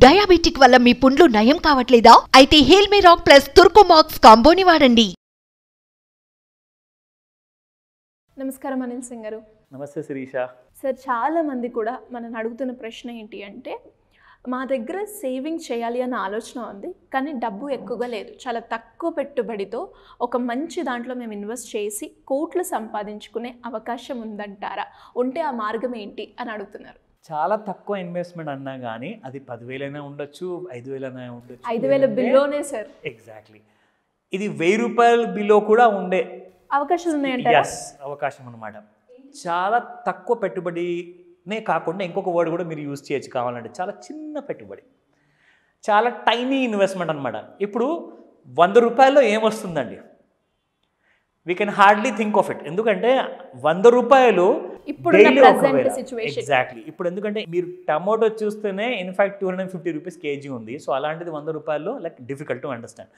Diabetic వల్ల మీ పుండ్లు నయం కావట్లేదా? అయితే హేల్మే రాక్ ప్లస్ తుర్కోమాక్స్ కాంబోని వాడండి. నమస్కారం అనిల్ సింగ్ గారు. నమస్తే శిరీష. సార్, చాలా మంది కూడా మనల్ని అడుగుతున్న ప్రశ్న ఏంటి అంటే, మా దగ్గర సేవింగ్ చేయాలి అన్న ఆలోచన ఉంది, కానీ డబ్బు ఎక్కువగా లేదు, చాలా తక్కువ పెట్టుబడితో ఒక మంచి దాంట్లో మేము ఇన్వెస్ట్ చేసి కోట్లు సంపాదించుకునే అవకాశం ఉందంటారా? ఉంటే ఆ మార్గం ఏంటి అని అడుగుతున్నారు. చాలా తక్కువ ఇన్వెస్ట్మెంట్ అన్నా కానీ అది 10,000 ఉండొచ్చు, 5,000 ఉండొచ్చు. 5,000 బిలోనే సార్. ఎగ్జాక్ట్లీ. ఇది 1,000 రూపాయల బిలో కూడా ఉండే అవకాశాలు ఉన్నాయంటారా? అవకాశం అన్నమాట. చాలా తక్కువ పెట్టుబడినే కాకుండా ఇంకొక వర్డ్ కూడా మీరు యూజ్ చేయొచ్చు కావాలంటే, చాలా చిన్న పెట్టుబడి, చాలా టైనీ ఇన్వెస్ట్మెంట్ అనమాట. ఇప్పుడు 100 రూపాయల్లో ఏమొస్తుందండి? We can hardly think of it. ఎందుకంటే 100 రూపాయలు ఎగ్జాక్ట్లీ. ఇప్పుడు ఎందుకంటే మీరు టమాటో చూస్తేనే ఇన్ఫాక్ట్ 250 రూపీస్ కేజీ ఉంది. సో అలాంటిది 100 రూపాయల్లో like difficult to understand.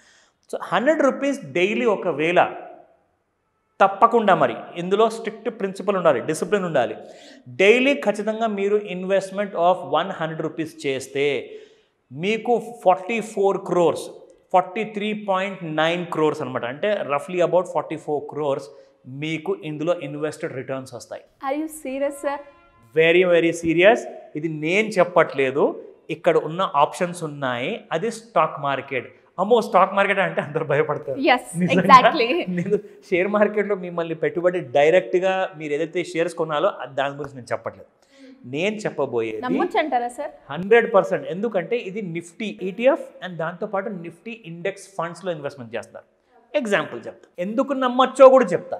So 100 rupees daily ఒకవేళ తప్పకుండా, మరి ఇందులో స్ట్రిక్ట్ ప్రిన్సిపల్ ఉండాలి, డిసిప్లిన్ ఉండాలి. డైలీ ఖచ్చితంగా మీరు ఇన్వెస్ట్మెంట్ ఆఫ్ 100 రూపీస్ చేస్తే మీకు 44 crores 43.9 crores అనమాట. అంటే రఫ్లీ అబౌట్ 44 crores మీకు ఇందులో ఇన్వెస్టెడ్ రిటర్న్స్ వస్తాయి. Are you serious sir? Very very serious. ఇది నేను చెప్పట్లేదు, ఇక్కడ ఉన్న ఆప్షన్స్ ఉన్నాయి. అది స్టాక్ మార్కెట్. అమ్మో, స్టాక్ మార్కెట్ అంటే అందరు భయపడతారు. నేను షేర్ మార్కెట్లో మిమ్మల్ని పెట్టుబడి డైరెక్ట్గా మీరు ఏదైతే షేర్స్ కొనాలో దాని గురించి నేను చెప్పట్లేదు. నేను చెప్పబోయేది 100%. ఎందుకంటే ఇది నిఫ్టీ ETF అండ్ దాంతోపాటు నిఫ్టీ ఇండెక్స్ ఫండ్స్లో ఇన్వెస్ట్మెంట్ చేస్తారు. ఎగ్జాంపుల్ చెప్తా, ఎందుకు నమ్మచ్చో కూడా చెప్తా.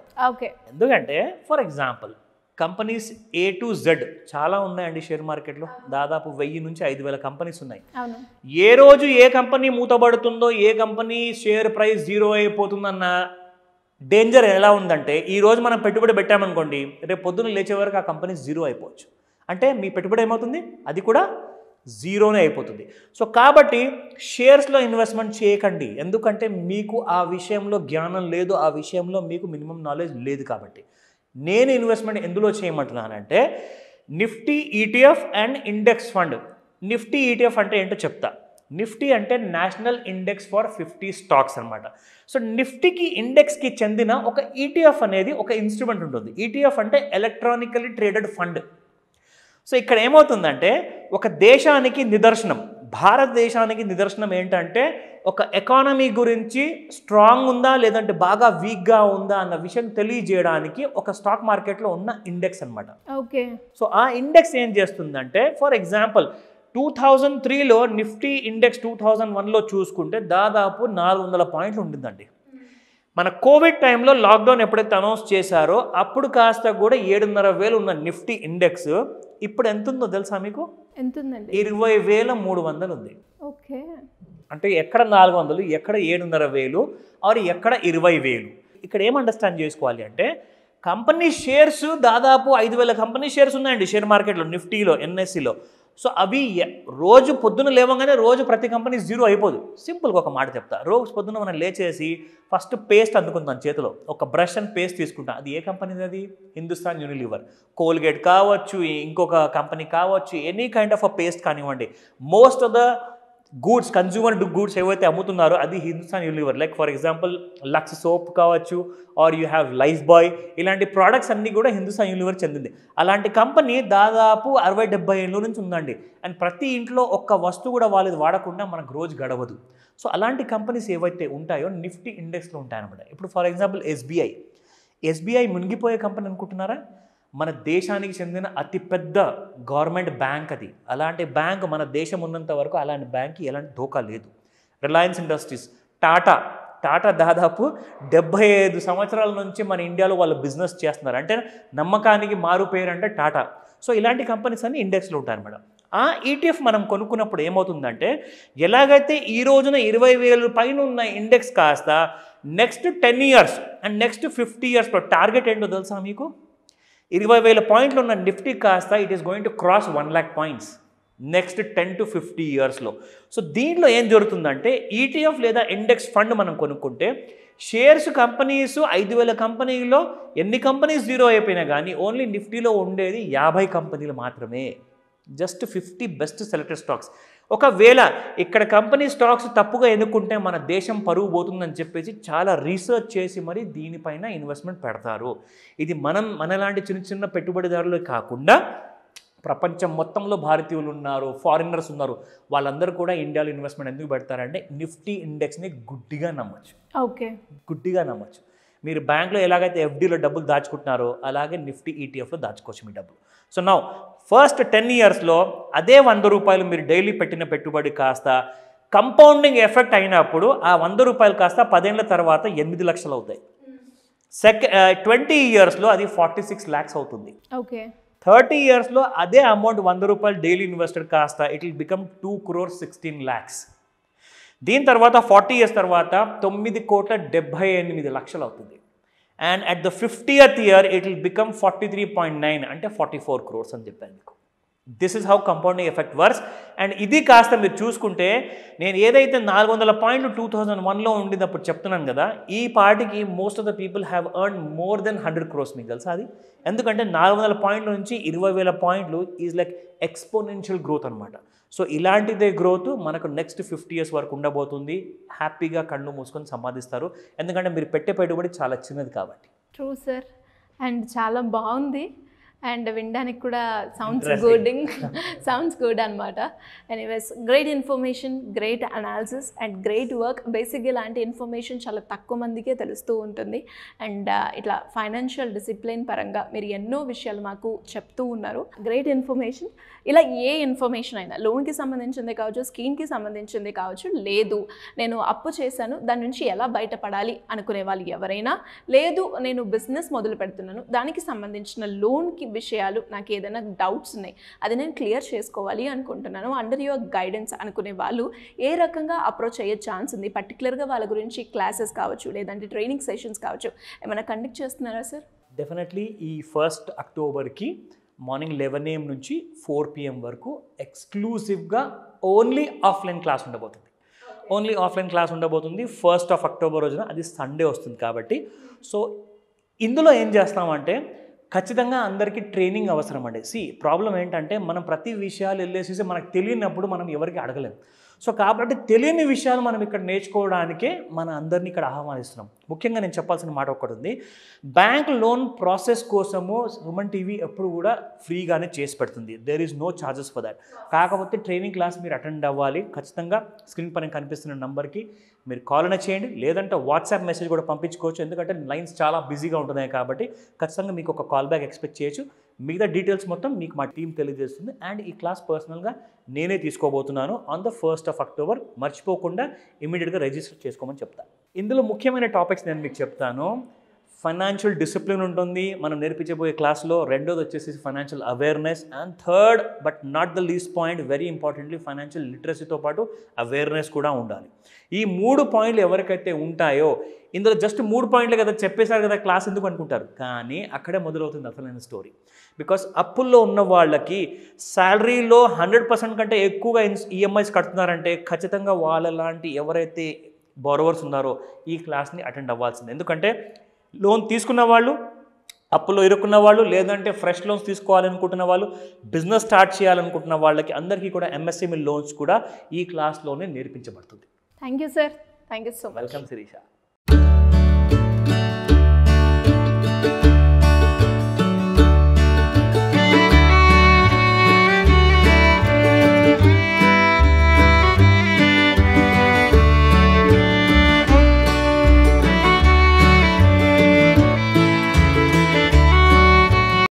ఎందుకంటే for example companies A to Z చాలా ఉన్నాయండి షేర్ మార్కెట్లో. దాదాపు 1000 నుంచి 5,000 కంపెనీస్ ఉన్నాయి. ఏ రోజు ఏ కంపెనీ మూతబడుతుందో, ఏ కంపెనీ షేర్ ప్రైస్ జీరో అయిపోతుందన్న డేంజర్ ఎలా ఉందంటే, ఈ రోజు మనం పెట్టుబడి పెట్టామనుకోండి, రేపు పొద్దున్న లేచే వరకు ఆ కంపెనీ జీరో అయిపోవచ్చు. అంటే మీ పెట్టుబడి ఏమవుతుంది? అది కూడా జీరోనే అయిపోతుంది. సో కాబట్టి షేర్స్లో ఇన్వెస్ట్మెంట్ చేయకండి. ఎందుకంటే మీకు ఆ విషయంలో జ్ఞానం లేదు, ఆ విషయంలో మీకు మినిమం నాలెడ్జ్ లేదు. కాబట్టి నేను ఇన్వెస్ట్మెంట్ ఎందులో చేయమంటున్నానంటే Nifty ETF and index fund. Nifty ETF అంటే ఏంటో చెప్తా. నిఫ్టీ అంటే నేషనల్ ఇండెక్స్ ఫర్ 50 స్టాక్స్ అనమాట. సో నిఫ్టీకి ఇండెక్స్కి చెందిన ఒక ETF అనేది ఒక ఇన్స్ట్రుమెంట్ ఉంటుంది. ETF అంటే ఎలక్ట్రానికలీ ట్రేడెడ్ ఫండ్. సో ఇక్కడ ఏమవుతుందంటే ఒక దేశానికి నిదర్శనం, భారతదేశానికి నిదర్శనం ఏంటంటే ఒక ఎకానమీ గురించి స్ట్రాంగ్ ఉందా లేదంటే బాగా వీక్గా ఉందా అన్న విషయం తెలియజేయడానికి ఒక స్టాక్ మార్కెట్లో ఉన్న ఇండెక్స్ అనమాట. ఓకే. సో ఆ ఇండెక్స్ ఏం చేస్తుందంటే, ఫర్ ఎగ్జాంపుల్ 2003లో నిఫ్టీ ఇండెక్స్ 2001లో చూసుకుంటే దాదాపు 400 పాయింట్లు ఉంటుందండి. మన కోవిడ్ టైంలో లాక్డౌన్ ఎప్పుడైతే అనౌన్స్ చేశారో అప్పుడు కాస్త కూడా 7,500 ఉన్న నిఫ్టీ ఇండెక్స్ ఇప్పుడు ఎంత ఉందో తెలుసా మీకు? ఎంత ఉందండి? 20,300 ఉంది. ఓకే. అంటే ఎక్కడ 400, ఎక్కడ 7,500 ఆర్ ఎక్కడ 20,000. ఇక్కడ ఏం అండర్స్టాండ్ చేసుకోవాలి అంటే, కంపెనీ షేర్స్ దాదాపు 5,000 కంపెనీ షేర్స్ ఉన్నాయండి షేర్ మార్కెట్లో, నిఫ్టీలో, NSEలో. సో అవి రోజు పొద్దున్న లేవగానే రోజు ప్రతి కంపెనీ జీరో అయిపోదు. సింపుల్గా ఒక మాట చెప్తా. రోజు పొద్దున్న మనం లేచేసి ఫస్ట్ పేస్ట్ అందుకుంటాం చేతిలో, ఒక బ్రష్ అండ్ పేస్ట్ తీసుకుంటాం. అది ఏ కంపెనీది? అది హిందుస్థాన్ యూనిలివర్. కోల్గేట్ కావచ్చు, ఇంకొక కంపెనీ కావచ్చు, any kind of a paste కానివ్వండి. Most of the goods, consumer goods ఏవైతే అమ్ముతున్నారో అది Hindustan Unilever. Like for example Lux soap కావచ్చు, or you have Lifebuoy, ఇలాంటి ప్రోడక్ట్స్ అన్నీ కూడా హిందుస్థాన్ యూనిలివర్ చెందింది. అలాంటి కంపెనీ దాదాపు 60-70 ఏళ్ళ నుంచి ఉందండి. అండ్ ప్రతి ఇంట్లో ఒక్క వస్తువు కూడా వాళ్ళది వాడకుండా మనకు రోజు గడవదు. సో అలాంటి కంపెనీస్ ఏవైతే ఉంటాయో నిఫ్టీ ఇండెక్స్లో ఉంటాయన్నమాట. ఇప్పుడు ఫర్ ఎగ్జాంపుల్ SBI మునిగిపోయే కంపెనీ అనుకుంటున్నారా? మన దేశానికి చెందిన అతిపెద్ద గవర్నమెంట్ బ్యాంక్ అది. అలాంటి బ్యాంక్ మన దేశం ఉన్నంత వరకు అలాంటి బ్యాంక్కి ఎలాంటి ధోకా లేదు. రిలయన్స్ ఇండస్ట్రీస్, టాటా దాదాపు 75 సంవత్సరాల నుంచి మన ఇండియాలో వాళ్ళు బిజినెస్ చేస్తున్నారు. అంటే నమ్మకానికి మారు పేరు అంటే టాటా. సో ఇలాంటి కంపెనీస్ అన్ని ఇండెక్స్లో ఉంటాయన్నమాట. ఆ ETF మనం కొనుక్కున్నప్పుడు ఏమవుతుందంటే, ఎలాగైతే ఈ రోజున 20,000 పైన ఉన్న ఇండెక్స్ కాస్త నెక్స్ట్ 10 years అండ్ నెక్స్ట్ 50 yearsలో టార్గెట్ ఏంటో తెలుసా మీకు? 20,000 పాయింట్లు ఉన్న నిఫ్టీ కాస్త it is going to cross 1 lakh points next 10 to 50 yearsలో. సో దీంట్లో ఏం జరుగుతుందంటే, ETF లేదా ఇండెక్స్ ఫండ్ మనం కొనుక్కుంటే షేర్స్ కంపెనీస్ 5,000 కంపెనీల్లో ఎన్ని కంపెనీస్ జీరో అయిపోయినా కానీ ఓన్లీ నిఫ్టీలో ఉండేది 50 కంపెనీలు మాత్రమే. Just 50 best selected stocks. ఒకవేళ ఇక్కడ కంపెనీ స్టాక్స్ తప్పుగా ఎన్నుకుంటే మన దేశం పరువు పోతుందని చెప్పేసి చాలా రీసెర్చ్ చేసి మరి దీనిపైన ఇన్వెస్ట్మెంట్ పెడతారు. ఇది మనలాంటి చిన్న చిన్న పెట్టుబడిదారులు కాకుండా ప్రపంచం మొత్తంలో భారతీయులు ఉన్నారు, ఫారినర్స్ ఉన్నారు, వాళ్ళందరూ కూడా ఇండియాలో ఇన్వెస్ట్మెంట్ ఎందుకు పెడతారంటే నిఫ్టీ ఇండెక్స్ని గుడ్డిగా నమ్మచ్చు. గుడ్డిగా నమ్మచ్చు. మీరు బ్యాంక్లో ఎలాగైతే ఎఫ్డీలో డబ్బులు దాచుకుంటున్నారో అలాగే నిఫ్టీ ఈటీఎఫ్లో దాచుకోవచ్చు మీ డబ్బులు. సో నౌ ఫస్ట్ 10 ఇయర్స్లో అదే 100 రూపాయలు మీరు డైలీ పెట్టిన పెట్టుబడి కాస్త కంపౌండింగ్ ఎఫెక్ట్ అయినప్పుడు ఆ 100 రూపాయలు కాస్త 10 ఏళ్ల తర్వాత 8 లక్షలు అవుతాయి. 20 ఇయర్స్లో అది 46 lakhs అవుతుంది. 30 ఇయర్స్లో అదే అమౌంట్ 100 రూపాయలు డైలీ ఇన్వెస్టెడ్ కాస్త ఇట్ విల్ బికమ్ 2,16 lakhs. దీని తర్వాత 40 ఇయర్స్ తర్వాత 9,78,00,000 అవుతుంది. And at the 50th year it will become 43.9 అంటే 44 crores అని చెప్పాను మీకు. This is how compounding effect works. And ఇది కాస్త మీరు చూసుకుంటే నేను ఏదైతే 400 పాయింట్లు 2001లో ఉండినప్పుడు చెప్తున్నాను కదా, ఈ పార్టీకి most of the people have earn more than 100 crores. మీకు తెలుసా అది? ఎందుకంటే 400 పాయింట్ల నుంచి 20,000 పాయింట్లు ఈజ్ లైక్ ఎక్స్పోనెన్షియల్ గ్రోత్ అనమాట. సో ఇలాంటిదే గ్రోత్ మనకు నెక్స్ట్ 50 years వరకు ఉండబోతుంది. హ్యాపీగా కళ్ళు మూసుకొని సంపాదిస్తారు, ఎందుకంటే మీరు పెట్టే పెట్టుబడి చాలా చిన్నది కాబట్టి. True sir. అండ్ చాలా బాగుంది అండ్ వినడానికి కూడా సౌండ్స్ గుడ్ అనమాట. Anyways great information, great analysis and great work. బేసిక్గా ఇలాంటి ఇన్ఫర్మేషన్ చాలా తక్కువ మందికే తెలుస్తూ ఉంటుంది. అండ్ ఇట్లా ఫైనాన్షియల్ డిసిప్లిన్ పరంగా మీరు ఎన్నో విషయాలు మాకు చెప్తూ ఉన్నారు. Great information. ఇలా ఏ ఇన్ఫర్మేషన్ అయినా లోన్కి సంబంధించింది కావచ్చు, స్కీమ్కి సంబంధించింది కావచ్చు, లేదు నేను అప్పు చేశాను దాని నుంచి ఎలా బయటపడాలి అనుకునే వాళ్ళు ఎవరైనా, లేదు నేను బిజినెస్ మొదలు పెడుతున్నాను దానికి సంబంధించిన లోన్కి విషయాలు నాకు ఏదైనా డౌట్స్ ఉన్నాయి అది నేను క్లియర్ చేసుకోవాలి అనుకుంటున్నాను అండర్ యువర్ గైడెన్స్ అనుకునే వాళ్ళు ఏ రకంగా అప్రోచ్ అయ్యే ఛాన్స్ ఉంది? పర్టికులర్గా వాళ్ళ గురించి క్లాసెస్ కావచ్చు లేదంటే ట్రైనింగ్ సెషన్స్ కావచ్చు ఏమైనా కండక్ట్ చేస్తున్నారా సార్? డెఫినెట్లీ ఈ 1st అక్టోబర్కి మార్నింగ్ 11 AM నుంచి 4 PM వరకు ఎక్స్క్లూజివ్గా ఓన్లీ ఆఫ్లైన్ క్లాస్ ఉండబోతుంది. 1st of October రోజున, అది సండే వస్తుంది కాబట్టి. సో ఇందులో ఏం చేస్తామంటే ఖచ్చితంగా అందరికీ ట్రైనింగ్ అవసరం అండి. ప్రాబ్లం ఏంటంటే మనం ప్రతి విషయాలు వెళ్ళేసేసి మనకు తెలియనప్పుడు మనం ఎవరికి అడగలేం. సో కాబట్టి తెలియని విషయాలు మనం ఇక్కడ నేర్చుకోవడానికే మన అందరినీ ఇక్కడ ఆహ్వానిస్తున్నాం. ముఖ్యంగా నేను చెప్పాల్సిన మాట ఒకటి ఉంది. బ్యాంక్ లోన్ ప్రాసెస్ కోసము సుమన్ టీవీ ఎప్పుడు కూడా ఫ్రీగానే చేసి పెడుతుంది. There is no charges for that. కాకపోతే ట్రైనింగ్ క్లాస్ మీరు అటెండ్ అవ్వాలి. ఖచ్చితంగా స్క్రీన్ పైన కనిపిస్తున్న నెంబర్కి మీరు కాల్ అయినా చేయండి, లేదంటే వాట్సాప్ మెసేజ్ కూడా పంపించుకోవచ్చు. ఎందుకంటే లైన్స్ చాలా బిజీగా ఉంటున్నాయి కాబట్టి ఖచ్చితంగా మీకు ఒక కాల్ బ్యాక్ ఎక్స్పెక్ట్ చేయొచ్చు. మిగతా డీటెయిల్స్ మొత్తం మీకు మా టీం తెలియజేస్తుంది. అండ్ ఈ క్లాస్ పర్సనల్గా నేనే తీసుకోబోతున్నాను on the 1st of October. మర్చిపోకుండా ఇమీడియట్గా రిజిస్టర్ చేసుకోమని చెప్తాను. ఇందులో ముఖ్యమైన టాపిక్స్ నేను మీకు చెప్తాను. ఫైనాన్షియల్ డిసిప్లిన్ ఉంటుంది మనం నేర్పించబోయే క్లాస్లో. రెండోది వచ్చేసి financial awareness. And third but not the least point, very importantly financial లిటరసీతో పాటు అవేర్నెస్ కూడా ఉండాలి. ఈ 3 పాయింట్లు ఎవరికైతే ఉంటాయో, ఇందులో జస్ట్ 3 పాయింట్లే కదా చెప్పేశారు కదా క్లాస్ ఎందుకు అనుకుంటారు, కానీ అక్కడే మొదలవుతుంది అసలైన స్టోరీ. బికాస్ అప్పుల్లో ఉన్న వాళ్ళకి శాలరీలో 100% కంటే ఎక్కువగా ఈఎంఐస్ కడుతున్నారంటే ఖచ్చితంగా వాళ్ళ లాంటి ఎవరైతే బోరోవర్స్ ఉన్నారో ఈ క్లాస్ని అటెండ్ అవ్వాల్సింది. ఎందుకంటే లోన్ తీసుకున్న వాళ్ళు, అప్పులో ఇరుక్కున్న వాళ్ళు, లేదంటే ఫ్రెష్ లోన్స్ తీసుకోవాలనుకుంటున్న వాళ్ళు, బిజినెస్ స్టార్ట్ చేయాలనుకుంటున్న వాళ్ళకి అందరికీ కూడా ఎంఎస్ఎంఈ లోన్స్ కూడా ఈ క్లాస్లోనే నేర్పించబడుతుంది. Thank you sir. Thank you so much. Welcome Sirisha.